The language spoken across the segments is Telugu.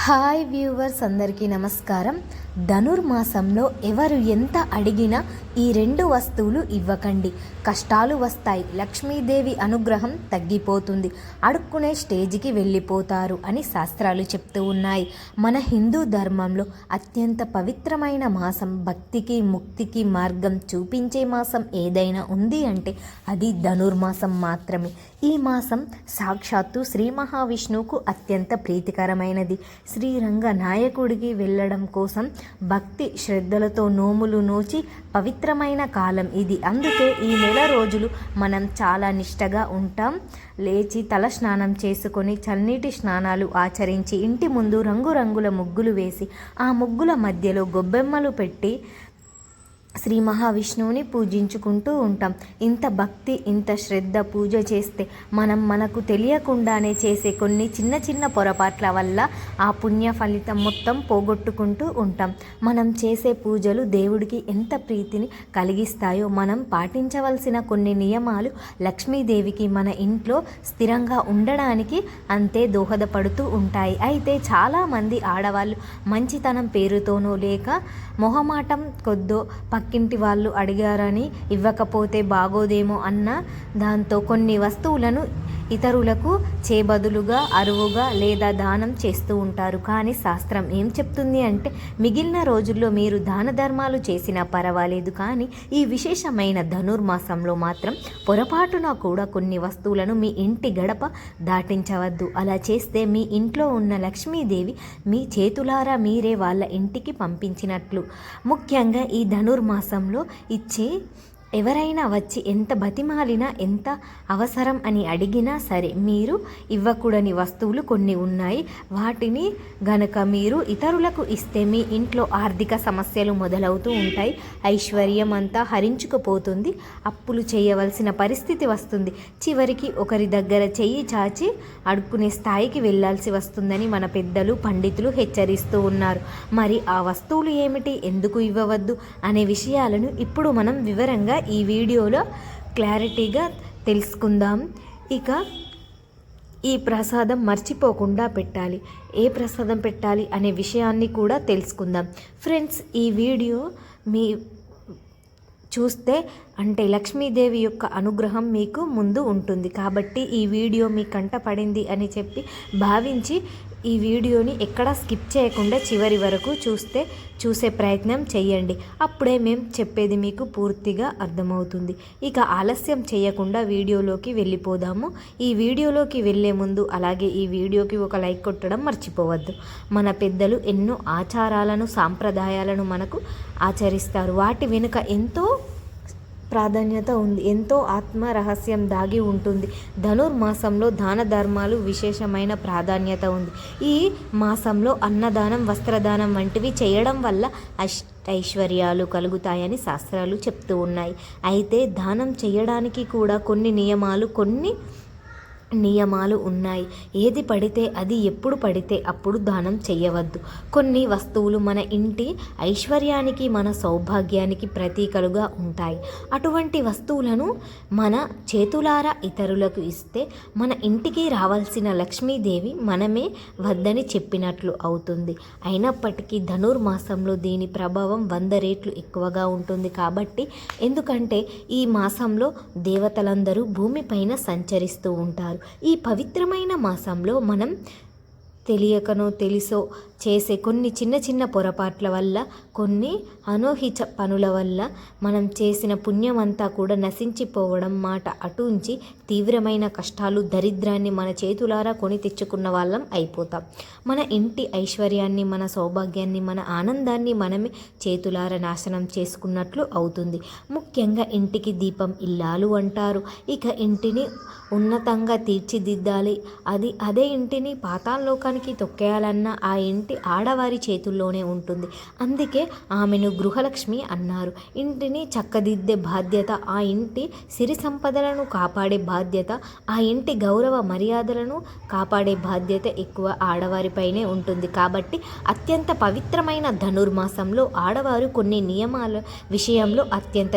హాయ్ వ్యూవర్స్, అందరికీ నమస్కారం. ధనుర్మాసంలో ఎవరు ఎంత అడిగినా ఈ రెండు వస్తువులు ఇవ్వకండి. కష్టాలు వస్తాయి, లక్ష్మీదేవి అనుగ్రహం తగ్గిపోతుంది, అడుక్కునే స్టేజ్కి వెళ్ళిపోతారు అని శాస్త్రాలు చెప్తూ ఉన్నాయి. మన హిందూ ధర్మంలో అత్యంత పవిత్రమైన మాసం, భక్తికి ముక్తికి మార్గం చూపించే మాసం ఏదైనా ఉంది అంటే అది ధనుర్మాసం మాత్రమే. ఈ మాసం సాక్షాత్తు శ్రీ మహావిష్ణువుకు అత్యంత ప్రీతికరమైనది. శ్రీరంగ నాయకుడికి వెళ్ళడం కోసం భక్తి శ్రద్ధలతో నోములు నోచి పవిత్రమైన కాలం ఇది. అందుకే ఈ నెల రోజులు మనం చాలా నిష్టగా ఉంటాం. లేచి తల స్నానం చేసుకొని చన్నీటి స్నానాలు ఆచరించి ఇంటి ముందు రంగురంగుల ముగ్గులు వేసి ఆ ముగ్గుల మధ్యలో గొబ్బెమ్మలు పెట్టి శ్రీ మహావిష్ణువుని పూజించుకుంటూ ఉంటాం. ఇంత భక్తి, ఇంత శ్రద్ధ పూజ చేస్తే మనకు తెలియకుండానే చేసే కొన్ని చిన్న చిన్న పొరపాట్ల వల్ల ఆ పుణ్య ఫలితం మొత్తం పోగొట్టుకుంటూ ఉంటాం. మనం చేసే పూజలు దేవుడికి ఎంత ప్రీతిని కలిగిస్తాయో, మనం పాటించవలసిన కొన్ని నియమాలు లక్ష్మీదేవికి మన ఇంట్లో స్థిరంగా ఉండడానికి అంతే దోహదపడుతూ ఉంటాయి. అయితే చాలామంది ఆడవాళ్ళు మంచితనం పేరుతోనో లేక మొహమాటం కొద్దో పక్కింటి వాళ్ళు అడిగారని ఇవ్వకపోతే బాగోదేమో అన్న దాంతో కొన్ని వస్తువులను ఇతరులకు చేబదులుగా, అరువుగా లేదా దానం చేస్తూ ఉంటారు. కానీ శాస్త్రం ఏం చెప్తుంది అంటే, మిగిలిన రోజుల్లో మీరు దాన ధర్మాలు చేసినా పర్వాలేదు, కానీ ఈ విశేషమైన ధనుర్మాసంలో మాత్రం పొరపాటున కూడా కొన్ని వస్తువులను మీ ఇంటి గడప దాటించవద్దు. అలా చేస్తే మీ ఇంట్లో ఉన్న లక్ష్మీదేవి మీ చేతులారా మీరే వాళ్ళ ఇంటికి పంపించినట్లు. ముఖ్యంగా ఈ ధనుర్మాసంలో ఎవరైనా వచ్చి ఎంత బతిమాలినా, ఎంత అవసరం అని అడిగినా సరే మీరు ఇవ్వకూడని వస్తువులు కొన్ని ఉన్నాయి. వాటిని గనక మీరు ఇతరులకు ఇస్తే మీ ఇంట్లో ఆర్థిక సమస్యలు మొదలవుతూ ఉంటాయి. ఐశ్వర్యం అంతా హరించుకుపోతుంది. అప్పులు చేయవలసిన పరిస్థితి వస్తుంది. చివరికి ఒకరి దగ్గర చెయ్యి చాచి అడుక్కునే స్థాయికి వెళ్ళాల్సి వస్తుందని మన పెద్దలు, పండితులు హెచ్చరిస్తూ ఉన్నారు. మరి ఆ వస్తువులు ఏమిటి, ఎందుకు ఇవ్వవద్దు అనే విషయాలను ఇప్పుడు మనం వివరంగా ఈ వీడియోలో క్లారిటీగా తెలుసుకుందాం. ఇక ఈ ప్రసాదం మర్చిపోకుండా పెట్టాలి. ఏ ప్రసాదం పెట్టాలి అనే విషయాన్ని కూడా తెలుసుకుందాం. ఫ్రెండ్స్, ఈ వీడియో మీ చూస్తే అంటే లక్ష్మీదేవి యొక్క అనుగ్రహం మీకు ముందు ఉంటుంది. కాబట్టి ఈ వీడియో మీ కంట పడింది అని చెప్పి భావించి ఈ వీడియోని ఎక్కడా స్కిప్ చేయకుండా చివరి వరకు చూసే ప్రయత్నం చేయండి. అప్పుడే మేము చెప్పేది మీకు పూర్తిగా అర్థమవుతుంది. ఇక ఆలస్యం చేయకుండా వీడియోలోకి వెళ్ళిపోదాము. ఈ వీడియోలోకి వెళ్ళే ముందు అలాగే ఈ వీడియోకి ఒక లైక్ కొట్టడం మర్చిపోవద్దు. మన పెద్దలు ఎన్నో ఆచారాలను, సాంప్రదాయాలను మనకు ఆచరిస్తారు. వాటి వెనుక ఎంతో ప్రాధాన్యత ఉంది, ఎంతో ఆత్మ రహస్యం దాగి ఉంటుంది. ధనుర్మాసంలో దాన ధర్మాలు విశేషమైన ప్రాధాన్యత ఉంది. ఈ మాసంలో అన్నదానం, వస్త్రదానం వంటివి చేయడం వల్ల ఐశ్వర్యాలు కలుగుతాయని శాస్త్రాలు చెప్తూ ఉన్నాయి. అయితే దానం చేయడానికి కూడా కొన్ని నియమాలు ఉన్నాయి. ఏది పడితే అది, ఎప్పుడు పడితే అప్పుడు దానం చేయవద్దు. కొన్ని వస్తువులు మన ఇంటి ఐశ్వర్యానికి, మన సౌభాగ్యానికి ప్రతీకలుగా ఉంటాయి. అటువంటి వస్తువులను మన చేతులారా ఇతరులకు ఇస్తే మన ఇంటికి రావాల్సిన లక్ష్మీదేవి మనమే వద్దని చెప్పినట్లు అవుతుంది. అయినప్పటికీ ధనుర్మాసంలో దీని ప్రభావం 100 రెట్లు ఎక్కువగా ఉంటుంది. కాబట్టి ఎందుకంటే ఈ మాసంలో దేవతలందరూ భూమిపైన సంచరిస్తూ ఉంటారు. ఈ పవిత్రమైన మాసంలో మనం తెలియకనో తెలిసో చేసే కొన్ని చిన్న చిన్న పొరపాట్ల వల్ల, కొన్ని అనూహ్య పనుల వల్ల మనం చేసిన పుణ్యమంతా కూడా నశించిపోవడం మాట అటుంచి తీవ్రమైన కష్టాలు, దరిద్రాన్ని మన చేతులారా కొని తెచ్చుకున్న వాళ్ళం అయిపోతాం. మన ఇంటి ఐశ్వర్యాన్ని, మన సౌభాగ్యాన్ని, మన ఆనందాన్ని మనమే చేతులారా నాశనం చేసుకున్నట్లు అవుతుంది. ముఖ్యంగా ఇంటికి దీపం ఇల్లాలు అంటారు. ఇక ఇంటిని ఉన్నతంగా తీర్చిదిద్దాలి. అదే ఇంటిని పాతాళలోకానికి తొక్కేయాలన్న ఆ ఇంటి ఆడవారి చేతుల్లోనే ఉంటుంది. అందుకే ఆమెను గృహలక్ష్మి అన్నారు. ఇంటిని చక్కదిద్దే బాధ్యత, ఆ ఇంటి సిరి సంపదలను కాపాడే బాధ్యత, ఆ ఇంటి గౌరవ మర్యాదలను కాపాడే బాధ్యత ఎక్కువ ఆడవారిపైనే ఉంటుంది. కాబట్టి అత్యంత పవిత్రమైన ధనుర్మాసంలో ఆడవారు కొన్ని నియమాల విషయంలో అత్యంత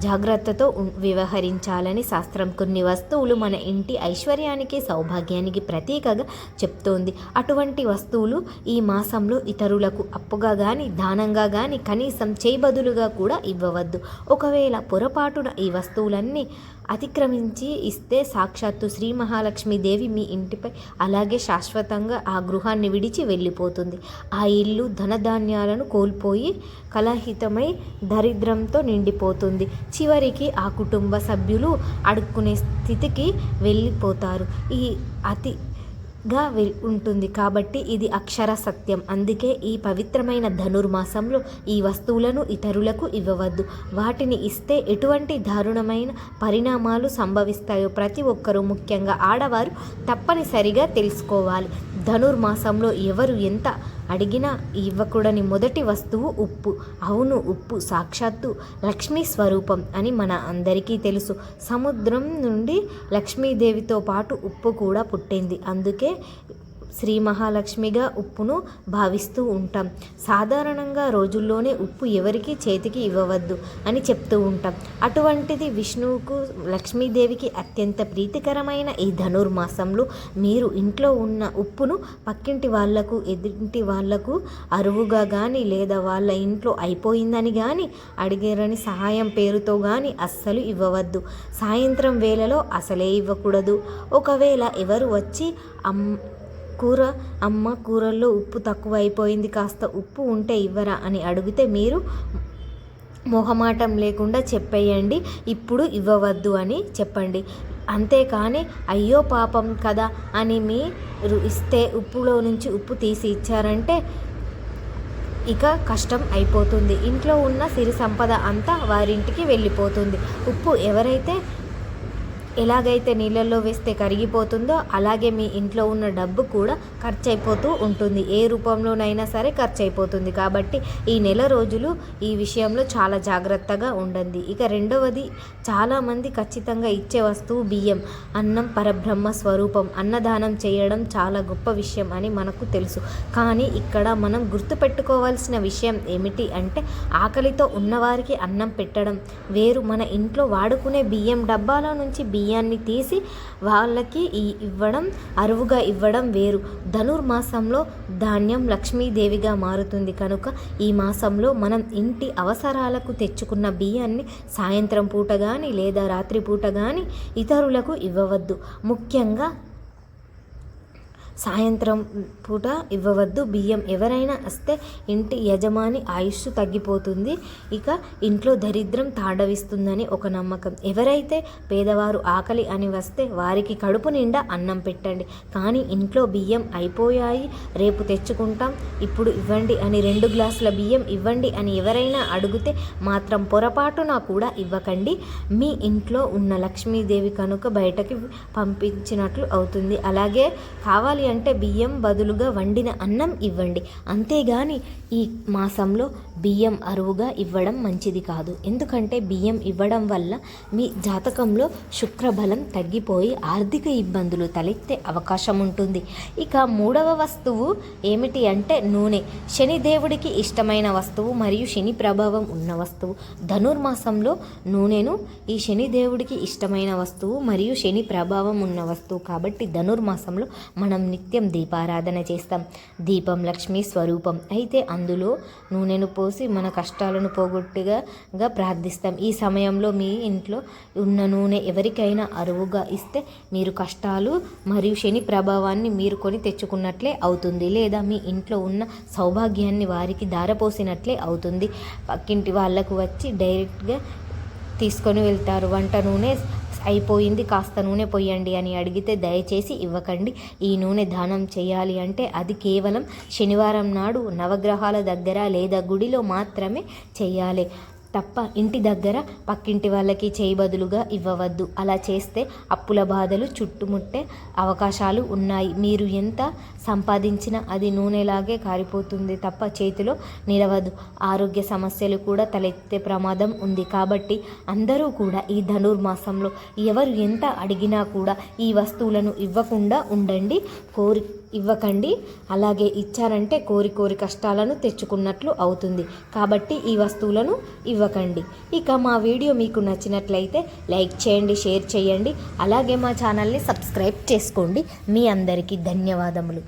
జాగ్రత్తతో వ్యవహరించాలని శాస్త్రం కొన్ని వస్తువులు మన ఇంటి ఐశ్వర్యానికి, సౌభాగ్యానికి ప్రతీకగా చెప్తోంది. అటువంటి వస్తువులు ఈ మాసంలో ఇతరులకు అప్పుగా కానీ దానంగా కానీ కనీసం చేయబదులుగా కూడా ఇవ్వవద్దు. ఒకవేళ పొరపాటున ఈ వస్తువులన్నీ అతిక్రమించి ఇస్తే సాక్షాత్తు శ్రీ మహాలక్ష్మీదేవి మీ ఇంటిపై అలాగే శాశ్వతంగా ఆ గృహాన్ని విడిచి వెళ్ళిపోతుంది. ఆ ఇల్లు ధనధాన్యాలను కోల్పోయి కలహితమై దరిద్రంతో నిండిపోతుంది. చివరికి ఆ కుటుంబ సభ్యులు అడుక్కునే స్థితికి వెళ్ళిపోతారు. ఈ ఉంటుంది కాబట్టి ఇది అక్షర సత్యం. అందుకే ఈ పవిత్రమైన ధనుర్మాసంలో ఈ వస్తువులను ఇతరులకు ఇవ్వవద్దు. వాటిని ఇస్తే ఎటువంటి దారుణమైన పరిణామాలు సంభవిస్తాయో ప్రతి ఒక్కరూ, ముఖ్యంగా ఆడవారు తప్పనిసరిగా తెలుసుకోవాలి. ధనుర్మాసంలో ఎవరు ఎంత అడిగినా ఇవ్వకూడని మొదటి వస్తువు ఉప్పు. అవును, ఉప్పు సాక్షాత్తు లక్ష్మీ స్వరూపం అని మన అందరికీ తెలుసు. సముద్రం నుండి లక్ష్మీదేవితో పాటు ఉప్పు కూడా పుట్టింది. అందుకే శ్రీ మహాలక్ష్మిగా ఉప్పును భావిస్తూ ఉంటాం. సాధారణంగా రోజుల్లోనే ఉప్పు ఎవరికి చేతికి ఇవ్వవద్దు అని చెప్తూ ఉంటాం. అటువంటిది విష్ణువుకు లక్ష్మీదేవికి అత్యంత ప్రీతికరమైన ఈ ధనుర్మాసంలో మీరు ఇంట్లో ఉన్న ఉప్పును పక్కింటి వాళ్లకు, ఎదుటి వాళ్లకు అరువుగా కానీ లేదా వాళ్ళ ఇంట్లో అయిపోయిందని కానీ అడిగారని సహాయం పేరుతో కానీ అస్సలు ఇవ్వవద్దు. సాయంత్రం వేళలో అసలే ఇవ్వకూడదు. ఒకవేళ ఎవరు వచ్చి అమ్మ కూరల్లో ఉప్పు తక్కువ అయిపోయింది, కాస్త ఉప్పు ఉంటే ఇవ్వరా అని అడిగితే మీరు మొహమాటం లేకుండా చెప్పేయండి, ఇప్పుడు ఇవ్వవద్దు అని చెప్పండి. అంతేకాని అయ్యో పాపం కదా అని మీరు ఇస్తే ఉప్పులో నుంచి ఉప్పు తీసి ఇచ్చారంటే ఇక కష్టం అయిపోతుంది. ఇంట్లో ఉన్న సిరి సంపద అంతా వారింటికి వెళ్ళిపోతుంది. ఉప్పు ఎలాగైతే నీళ్ళల్లో వేస్తే కరిగిపోతుందో అలాగే మీ ఇంట్లో ఉన్న డబ్బు కూడా ఖర్చు అయిపోతూ ఉంటుంది. ఏ రూపంలోనైనా సరే ఖర్చు అయిపోతుంది. కాబట్టి ఈ నెల రోజులు ఈ విషయంలో చాలా జాగ్రత్తగా ఉండండి. ఇక రెండవది, చాలామంది ఖచ్చితంగా ఇచ్చే వస్తువు బియ్యం. అన్నం పరబ్రహ్మ స్వరూపం. అన్నదానం చేయడం చాలా గొప్ప విషయం అని మనకు తెలుసు. కానీ ఇక్కడ మనం గుర్తుపెట్టుకోవాల్సిన విషయం ఏమిటి అంటే ఆకలితో ఉన్నవారికి అన్నం పెట్టడం వేరు, మన ఇంట్లో వాడుకునే బియ్యం డబ్బాల నుంచి బియ్యాన్ని తీసి వాళ్ళకి ఇవ్వడం, అరువుగా ఇవ్వడం వేరు. ధనుర్మాసంలో ధాన్యం లక్ష్మీదేవిగా మారుతుంది కనుక ఈ మాసంలో మనం ఇంటి అవసరాలకు తెచ్చుకున్న బియ్యాన్ని సాయంత్రం పూట కానీ లేదా రాత్రి పూట కానీ ఇతరులకు ఇవ్వవద్దు. ముఖ్యంగా సాయంత్రం పూట ఇవ్వవద్దు. బియ్యం ఎవరైనా వస్తే ఇంటి యజమాని ఆయుస్సు తగ్గిపోతుంది, ఇక ఇంట్లో దరిద్రం తాండవిస్తుందని ఒక నమ్మకం. ఎవరైతే పేదవారు ఆకలి అని వస్తే వారికి కడుపు నిండా అన్నం పెట్టండి. కానీ ఇంట్లో బియ్యం అయిపోయాయి, రేపు తెచ్చుకుంటాం, ఇప్పుడు ఇవ్వండి అని 2 గ్లాసుల బియ్యం ఇవ్వండి అని ఎవరైనా అడిగితే మాత్రం పొరపాటున కూడా ఇవ్వకండి. మీ ఇంట్లో ఉన్న లక్ష్మీదేవి కనుక బయటకి పంపించినట్లు అవుతుంది. అలాగే కావాలి అంటే బియ్యం బదులుగా వండిన అన్నం ఇవ్వండి. అంతేగాని ఈ మాసంలో బియ్యం అరువుగా ఇవ్వడం మంచిది కాదు. ఎందుకంటే బియ్యం ఇవ్వడం వల్ల మీ జాతకంలో శుక్రబలం తగ్గిపోయి ఆర్థిక ఇబ్బందులు తలెత్తే అవకాశం ఉంటుంది. ఇక మూడవ వస్తువు ఏమిటి అంటే నూనె. శనిదేవుడికి ఇష్టమైన వస్తువు మరియు శని ప్రభావం ఉన్న వస్తువు. ధనుర్మాసంలో నూనెను ఈ శనిదేవుడికి ఇష్టమైన వస్తువు మరియు శని ప్రభావం ఉన్న వస్తువు కాబట్టి ధనుర్మాసంలో మనం నిత్యం దీపారాధన చేస్తాం. దీపం లక్ష్మీ స్వరూపం. అయితే అందులో నూనెను పోసి మన కష్టాలను పోగొట్టుగా ప్రార్థిస్తాం. ఈ సమయంలో మీ ఇంట్లో ఉన్న నూనె ఎవరికైనా అరువుగా ఇస్తే మీరు కష్టాలు మరియు శని ప్రభావాన్ని మీరు కొని తెచ్చుకున్నట్లే అవుతుంది, లేదా మీ ఇంట్లో ఉన్న సౌభాగ్యాన్ని వారికి ధారపోసినట్లే అవుతుంది. పక్కింటి వాళ్ళకు వచ్చి డైరెక్ట్గా తీసుకొని వెళ్తారు. వంట నూనె అయిపోయింది, కాస్త నూనె పోయండి అని అడిగితే దయచేసి ఇవ్వకండి. ఈ నూనె దానం చేయాలి అంటే అది కేవలం శనివారం నాడు నవగ్రహాల దగ్గర లేదా గుడిలో మాత్రమే చేయాలి తప్ప ఇంటి దగ్గర పక్కింటి వాళ్ళకి చేయి బదులుగా ఇవ్వవద్దు. అలా చేస్తే అప్పుల బాధలు చుట్టుముట్టే అవకాశాలు ఉన్నాయి. మీరు ఎంత సంపాదించినా అది నూనెలాగే కారిపోతుంది తప్ప చేతిలో నిలవదు. ఆరోగ్య సమస్యలు కూడా తలెత్తే ప్రమాదం ఉంది. కాబట్టి అందరూ కూడా ఈ ధనుర్మాసంలో ఎవరు ఎంత అడిగినా కూడా ఈ వస్తువులను ఇవ్వకుండా ఉండండి, ఇవ్వకండి. అలాగే ఇచ్చారంటే కోరి కష్టాలను తెచ్చుకున్నట్లు అవుతుంది. కాబట్టి ఈ వస్తువులను ఇవ్వకండి. ఇక మా వీడియో మీకు నచ్చినట్లయితే లైక్ చేయండి, షేర్ చేయండి. అలాగే మా ఛానల్ని సబ్స్క్రైబ్ చేసుకోండి. మీ అందరికీ ధన్యవాదములు.